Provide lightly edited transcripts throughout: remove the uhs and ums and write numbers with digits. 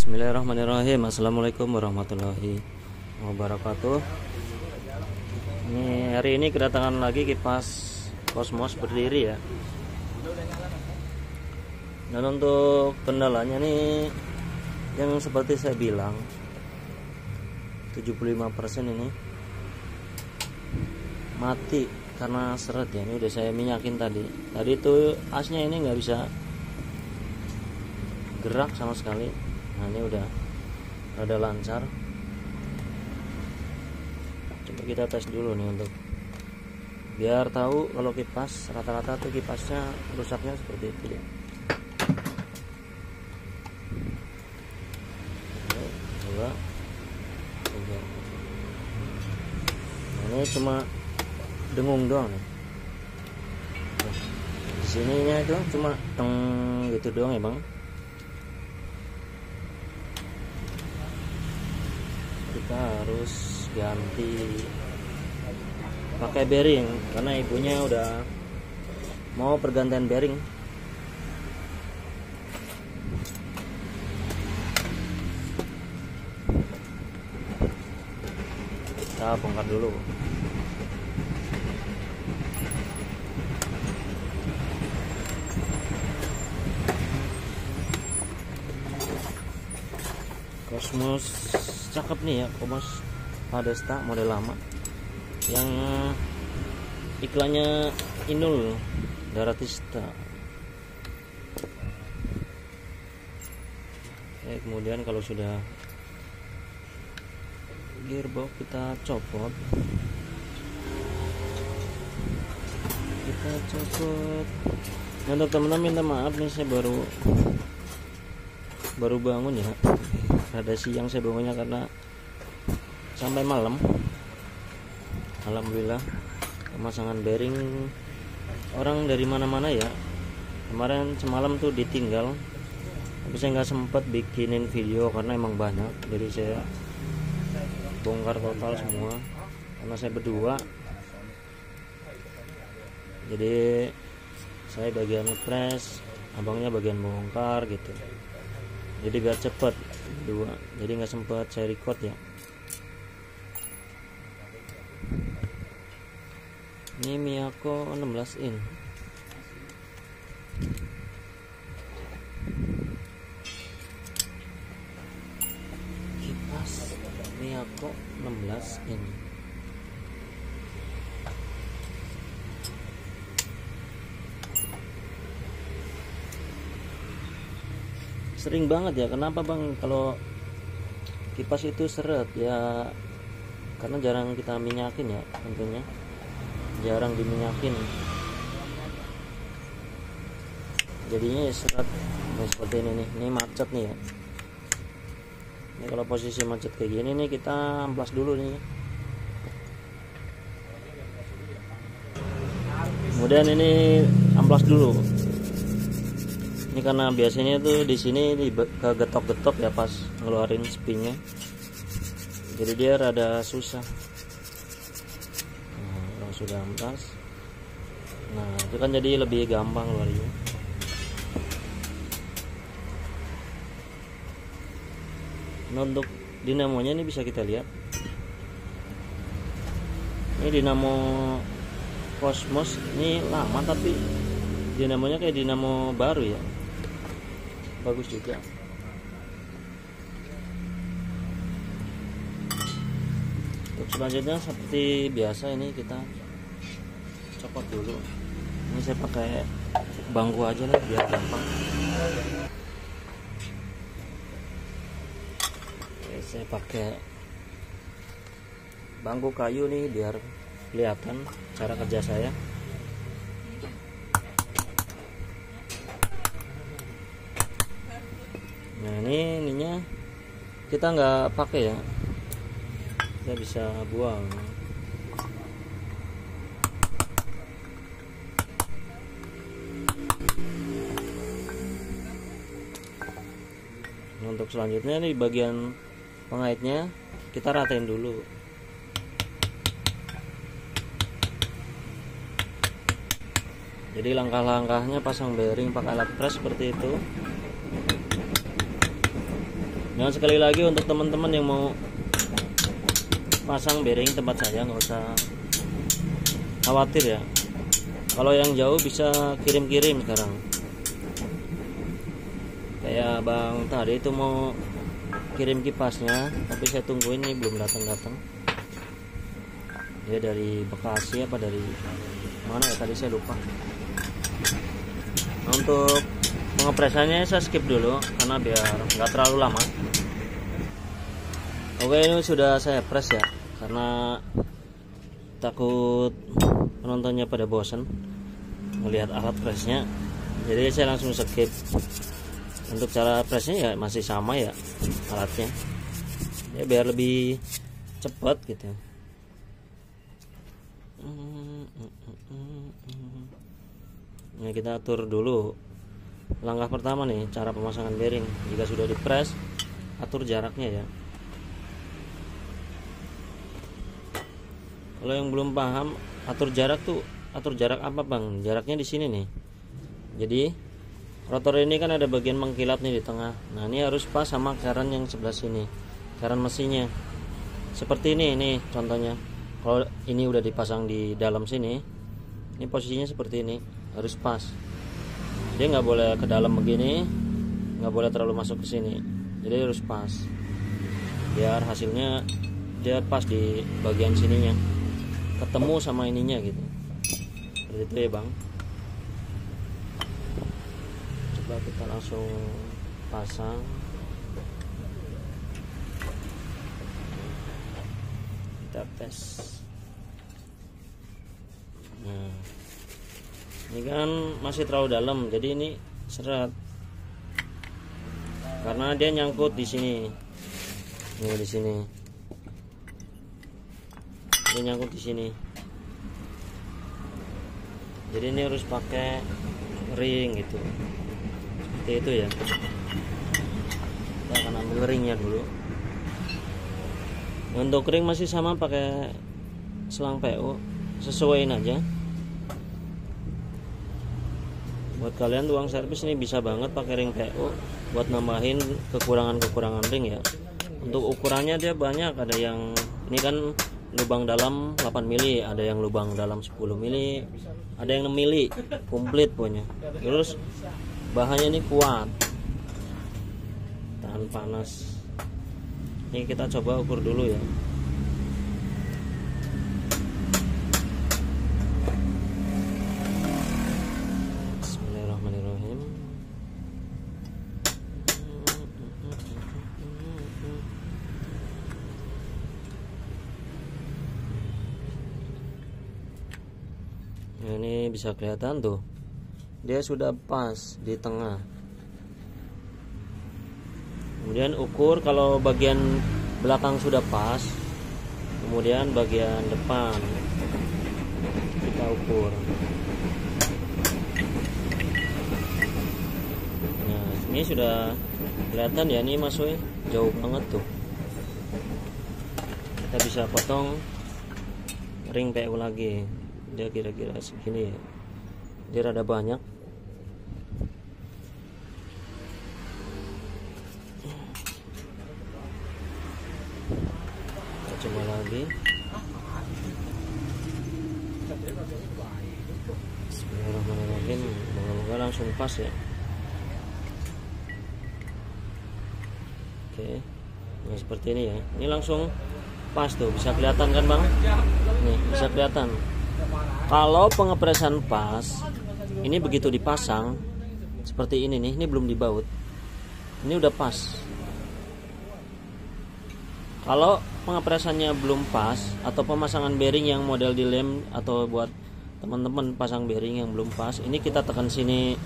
Bismillahirrahmanirrahim. Assalamualaikum warahmatullahi wabarakatuh. Ini hari ini kedatangan lagi kipas Cosmos berdiri ya. Dan untuk kendalanya nih yang seperti saya bilang 75% ini mati karena seret ya. Ini udah saya minyakin tadi. Tadi itu asnya ini nggak bisa gerak sama sekali. Nah ini udah rada lancar. Coba kita tes dulu nih untuk biar tahu kalau kipas rata-rata tuh kipasnya rusaknya seperti itu. Coba. Nah, ini cuma dengung doang nih. Di sininya itu cuma teng gitu doang ya bang. Kita harus ganti pakai bearing karena ibunya udah mau pergantian bearing. Kita bongkar dulu. Cosmos cakep nih ya, Cosmos Padesta model lama yang iklannya Inul Daratista. Oke, kemudian kalau sudah gearbox kita copot, Nah, untuk teman-teman minta maaf nih, saya baru bangun ya. Rada siang saya bangunnya karena sampai malam. Alhamdulillah pemasangan bearing orang dari mana-mana ya. Kemarin semalam tuh ditinggal, tapi saya nggak sempat bikinin video karena emang banyak. Jadi saya bongkar total semua karena saya berdua. Jadi saya bagian ngepres, abangnya bagian bongkar gitu. Jadi biar cepet dua, jadi nggak sempat saya record ya. Ini Miyako 16 in. Kipas Miyako 16 in. Sering banget ya, kenapa bang kalau kipas itu seret ya? Karena jarang kita minyakin ya, tentunya jarang diminyakin, jadinya ya seret. Nah, seperti ini nih, ini macet nih ya. Ini kalau posisi macet kayak gini nih kita amplas dulu nih. Kemudian ini amplas dulu. Ini karena biasanya tuh di sini kegetok-getok ya pas ngeluarin spinnya, jadi dia rada susah. Nah, kalau sudah amplas, nah itu kan jadi lebih gampang ngeluarinnya. Nah, untuk dinamonya ini bisa kita lihat. Ini dinamo Cosmos, ini lama tapi dinamonya kayak dinamo baru ya. Bagus juga. Untuk selanjutnya seperti biasa ini kita copot dulu. Ini saya pakai bangku aja lah biar gampang. Oke, saya pakai bangku kayu nih biar kelihatan cara kerja saya. Nah ininya kita nggak pakai ya, kita bisa buang. Nah, untuk selanjutnya nih bagian pengaitnya kita ratain dulu. Jadi langkah-langkahnya pasang bearing pakai alat pres seperti itu. Nah, sekali lagi untuk teman-teman yang mau pasang bearing tempat saya, nggak usah khawatir ya. Kalau yang jauh bisa kirim-kirim sekarang. Kayak bang tadi itu mau kirim kipasnya, tapi saya tungguin nih belum datang-datang. Dia dari Bekasi apa dari mana ya, tadi saya lupa. Nah, untuk pengepresannya saya skip dulu karena biar nggak terlalu lama. Oke, ini sudah saya press ya, karena takut penontonnya pada bosan melihat alat pressnya, jadi saya langsung skip. Untuk cara pressnya ya masih sama ya alatnya, ya biar lebih cepat gitu. Nah, kita atur dulu langkah pertama nih, cara pemasangan bearing. Jika sudah di press, atur jaraknya ya. Kalau yang belum paham atur jarak tuh, atur jarak apa bang? Jaraknya di sini nih. Jadi rotor ini kan ada bagian mengkilat nih di tengah. Nah, ini harus pas sama keran yang sebelah sini, keran mesinnya. Seperti ini contohnya. Kalau ini udah dipasang di dalam sini, ini posisinya seperti ini, harus pas. Dia nggak boleh ke dalam begini, nggak boleh terlalu masuk ke sini. Jadi harus pas, biar hasilnya dia pas di bagian sininya, ketemu sama ininya gitu. Seperti itu ya bang. Coba kita langsung pasang. Kita tes. Nah, ini kan masih terlalu dalam, jadi ini seret karena dia nyangkut di sini. Ini di sini. Dia nyangkut di sini. Jadi ini harus pakai ring gitu. Seperti itu ya. Kita akan ambil ringnya dulu. Untuk ring masih sama, pakai selang PU, sesuaiin aja. Buat kalian tukang servis ini bisa banget pakai ring PU buat nambahin kekurangan ring ya. Untuk ukurannya dia banyak, ada yang ini kan lubang dalam 8 mili, ada yang lubang dalam 10 mili, ada yang 6 mili, komplit punya. Terus bahannya ini kuat, tahan panas. Ini kita coba ukur dulu ya. Bismillahirrahmanirrahim. Nah, ini bisa kelihatan tuh, dia sudah pas di tengah. Kemudian ukur kalau bagian belakang sudah pas, kemudian bagian depan kita ukur. Nah, ini sudah kelihatan ya, ini masuknya jauh banget tuh. Kita bisa potong ring PU lagi, dia kira-kira segini ya, dia rada banyak. Coba lagi. Bismillahirrahmanirrahim. Moga-moga langsung pas ya. Oke, nah seperti ini ya. Ini langsung pas tuh, bisa kelihatan kan bang? Nih bisa kelihatan. Kalau pengepresan pas, ini begitu dipasang seperti ini nih. Ini belum dibaut. Ini udah pas. Kalau pengepresannya belum pas, atau pemasangan bearing yang model dilem, atau buat teman-teman pasang bearing yang belum pas, ini kita tekan sini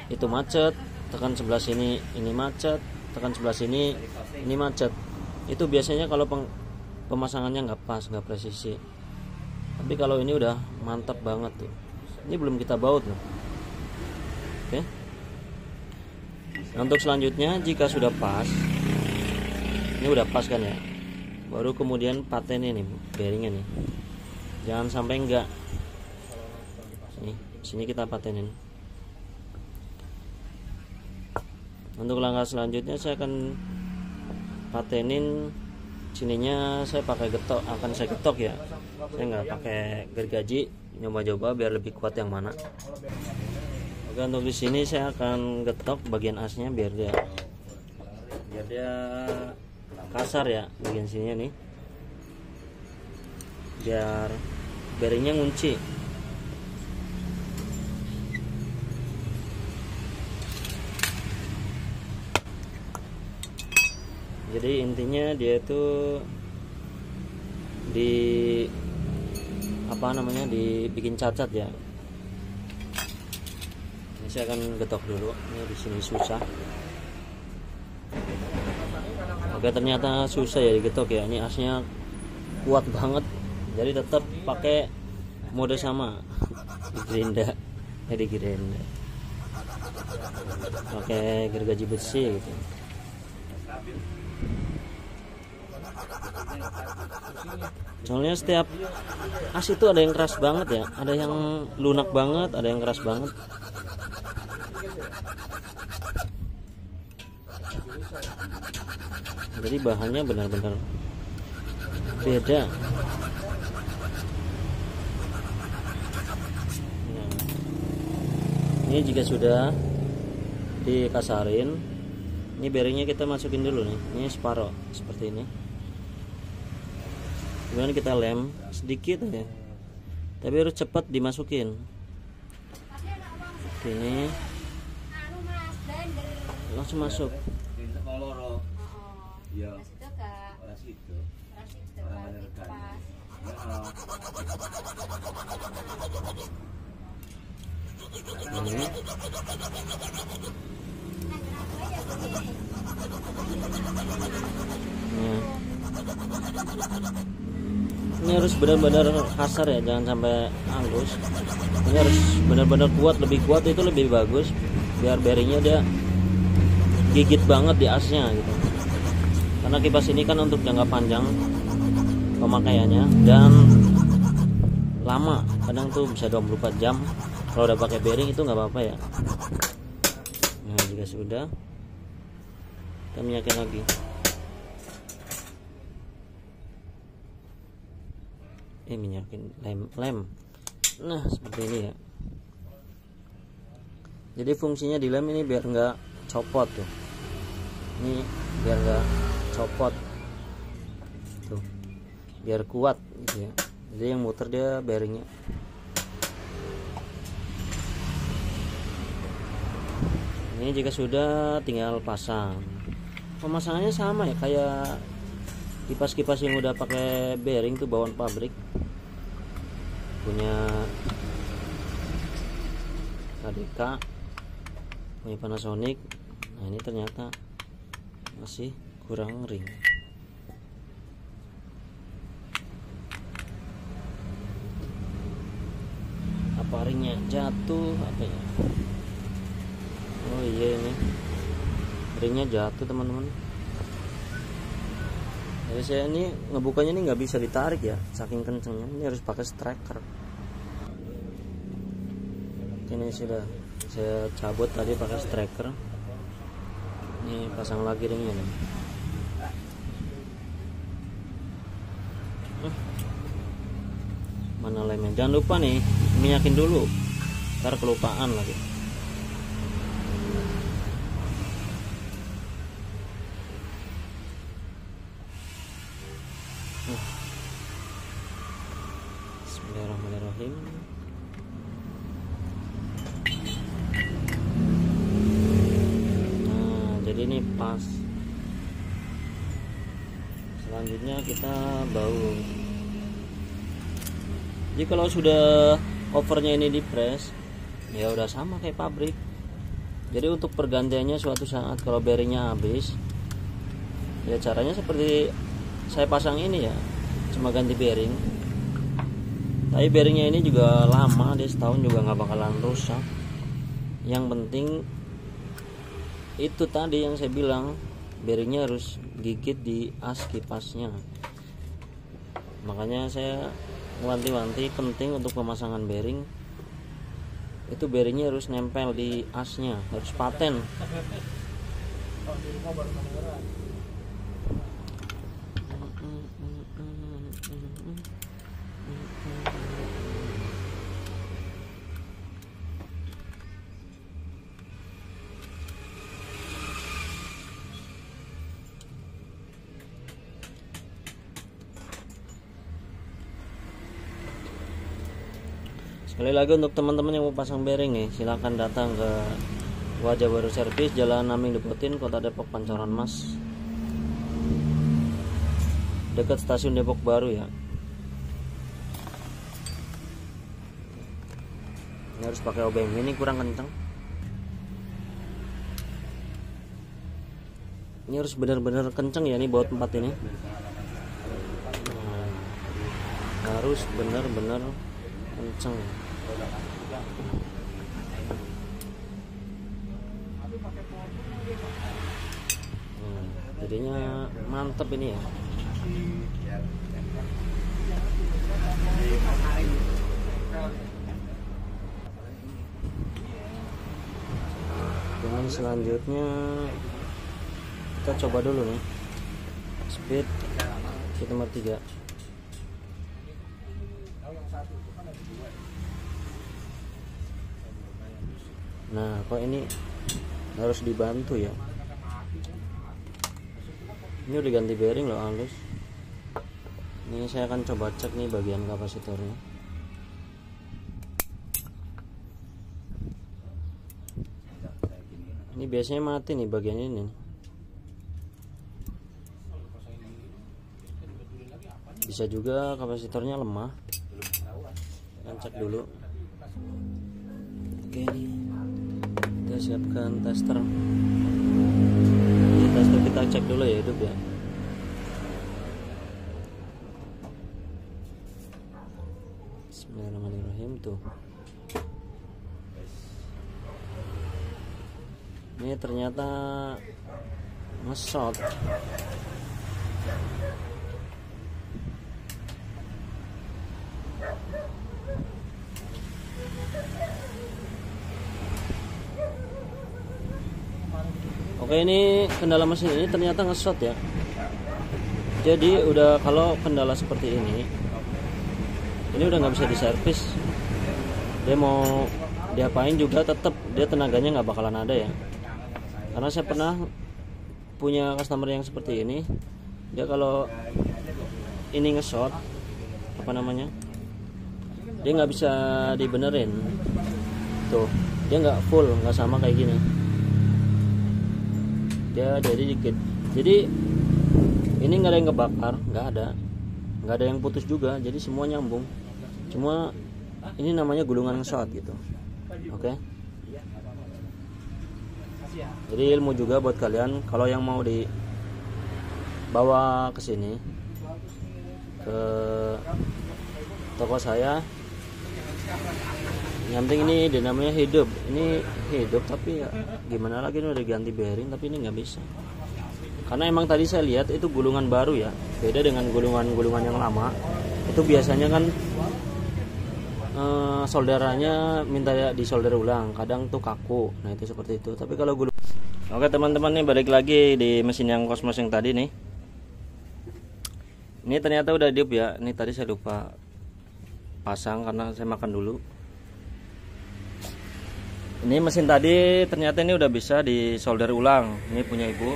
itu macet, tekan sebelah sini ini macet, tekan sebelah sini ini macet. Itu biasanya kalau pemasangannya nggak pas, nggak presisi. Tapi kalau ini udah mantap banget tuh. Ini belum kita baut loh. Oke. Nah, untuk selanjutnya jika sudah pas, ini udah pas kan ya, baru kemudian patennya nih, bearingnya nih, jangan sampai enggak. Nih sini kita patenin. Untuk langkah selanjutnya saya akan patenin sininya saya pakai getok, akan saya getok ya, saya nggak pakai gergaji, nyoba-coba biar lebih kuat yang mana. Oke, untuk di sini saya akan getok bagian asnya biar dia kasar ya, bagian sininya nih, biar bearingnya ngunci. Jadi intinya dia itu dibikin cacat ya. Ini saya akan getok dulu. Ini di sini susah. Oke, ternyata susah ya digetok ya. Ini asnya kuat banget. Jadi tetap pakai mode sama di gerinda. Pakai gergaji besi gitu. Soalnya setiap as itu ada yang keras banget ya, ada yang lunak banget, ada yang keras banget. Jadi bahannya benar-benar beda. Nah, ini jika sudah dikasarin, ini bearingnya kita masukin dulu nih. Ini separuh seperti ini. Kemudian kita lem sedikit ya, tapi harus cepat dimasukin. Ini langsung masuk. Ini. Ini harus benar-benar kasar ya, jangan sampai halus. Ini harus benar-benar kuat, lebih kuat itu lebih bagus, biar bearingnya dia gigit banget di asnya gitu. Karena kipas ini kan untuk jangka panjang pemakaiannya dan lama, kadang tuh bisa 24 jam. Kalau udah pakai bearing itu nggak apa-apa ya. Nah, jika sudah, kita minyakin lagi. Minyakin lem. Nah, seperti ini ya. Jadi fungsinya di lem ini biar nggak copot tuh. Ini biar nggak copot tuh, biar kuat gitu ya. Jadi yang muter dia bearingnya. Ini jika sudah tinggal pasang. Pemasangannya sama ya kayak kipas-kipas yang udah pakai bearing tuh, bawaan pabrik, punya KDK, punya Panasonic. Nah, ini ternyata masih kurang ring. Apa ringnya jatuh apa ya? Oh iya, ini ringnya jatuh teman-teman. Jadi saya ini ngebukanya ini nggak bisa ditarik ya, saking kencengnya. Ini harus pakai striker. Ini sudah saya cabut tadi pakai striker. Ini pasang lagi ringnya nih. Mana lemnya? Jangan lupa nih minyakin dulu, ntar kelupaan lagi. Bismillahirrahmanirrahim. Nah, jadi ini pas. Selanjutnya kita baut. Jadi kalau sudah covernya ini di press, ya udah sama kayak pabrik. Jadi untuk pergantiannya suatu saat kalau bearingnya habis, ya caranya seperti saya pasang ini ya, cuma ganti bearing. Tapi bearingnya ini juga lama, dia setahun juga nggak bakalan rusak. Yang penting itu tadi yang saya bilang, bearingnya harus gigit di as kipasnya. Makanya saya wanti-wanti penting untuk pemasangan bearing itu bearingnya harus nempel di asnya, harus paten. Sekali lagi untuk teman-teman yang mau pasang bearing nih, silahkan datang ke Wajah Baru Servis, Jalan Aming Depotin, Kota Depok, Pancoran Mas, dekat stasiun Depok Baru ya. Ini harus pakai obeng, ini kurang kencang. Ini harus benar-benar kencang ya, ini baut 4 ini. Harus benar-benar kencang. Jadinya mantep ini ya. Dan selanjutnya kita coba dulu nih speed nomor 3. Nah, kok ini harus dibantu ya. Ini udah ganti bearing loh, halus. Ini saya akan coba cek nih bagian kapasitornya. Ini biasanya mati nih bagian ini. Bisa juga kapasitornya lemah. Kita cek dulu. Oke, kita siapkan tester. Tester kita cek dulu ya, hidup ya. Bismillahirrahmanirrahim tuh. Ini ternyata nge-short. Oke, ini kendala mesin ini ternyata nge-short ya. Jadi udah, kalau kendala seperti ini udah nggak bisa diservis. Dia mau diapain juga tetap dia tenaganya nggak bakalan ada ya. Karena saya pernah punya customer yang seperti ini. Dia kalau ini nge-short, apa namanya, dia nggak bisa dibenerin. Tuh, dia nggak full, nggak sama kayak gini. Dia jadi dikit. Jadi ini nggak ada yang kebakar, nggak ada yang putus juga, jadi semua nyambung. Cuma ini namanya gulungan nge-short gitu. Oke. Jadi ilmu juga buat kalian kalau yang mau dibawa ke sini, ke toko saya. Yang penting ini dinamanya hidup. Ini hidup tapi ya gimana lagi, ini udah ganti bearing tapi ini nggak bisa. Karena emang tadi saya lihat itu gulungan baru ya, beda dengan gulungan yang lama. Itu biasanya kan solderannya minta ya disolder ulang, kadang tuh kaku. Nah itu seperti itu. Tapi kalau gulung. Oke teman-teman, nih balik lagi di mesin yang Cosmos yang tadi nih. Ini ternyata udah hidup ya. Ini tadi saya lupa pasang karena saya makan dulu. Ini mesin tadi ternyata ini udah bisa disolder ulang. Ini punya ibu.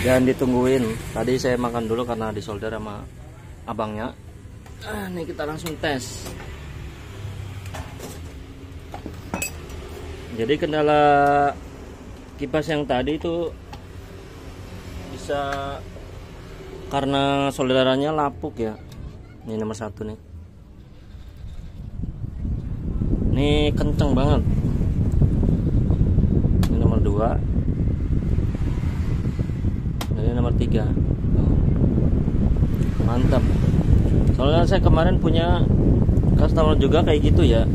Jangan ditungguin. Tadi saya makan dulu karena disolder sama abangnya. Ini kita langsung tes. Jadi kendala kipas yang tadi itu bisa karena solderannya lapuk ya. Ini nomor 1 nih. Ini kenceng banget. Ini nomor 2. Dan ini nomor 3. Mantap. Soalnya saya kemarin punya customer juga kayak gitu ya.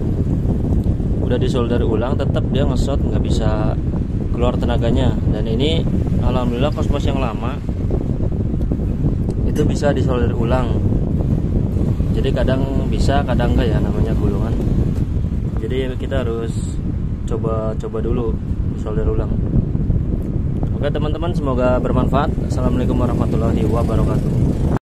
Udah disolder ulang tetap dia nge-short, nggak bisa keluar tenaganya. Dan ini alhamdulillah Cosmos yang lama itu bisa disolder ulang. Jadi kadang bisa, kadang enggak ya, namanya gulungan. Jadi kita harus coba dulu solder ulang. Oke teman-teman, semoga bermanfaat. Assalamualaikum warahmatullahi wabarakatuh.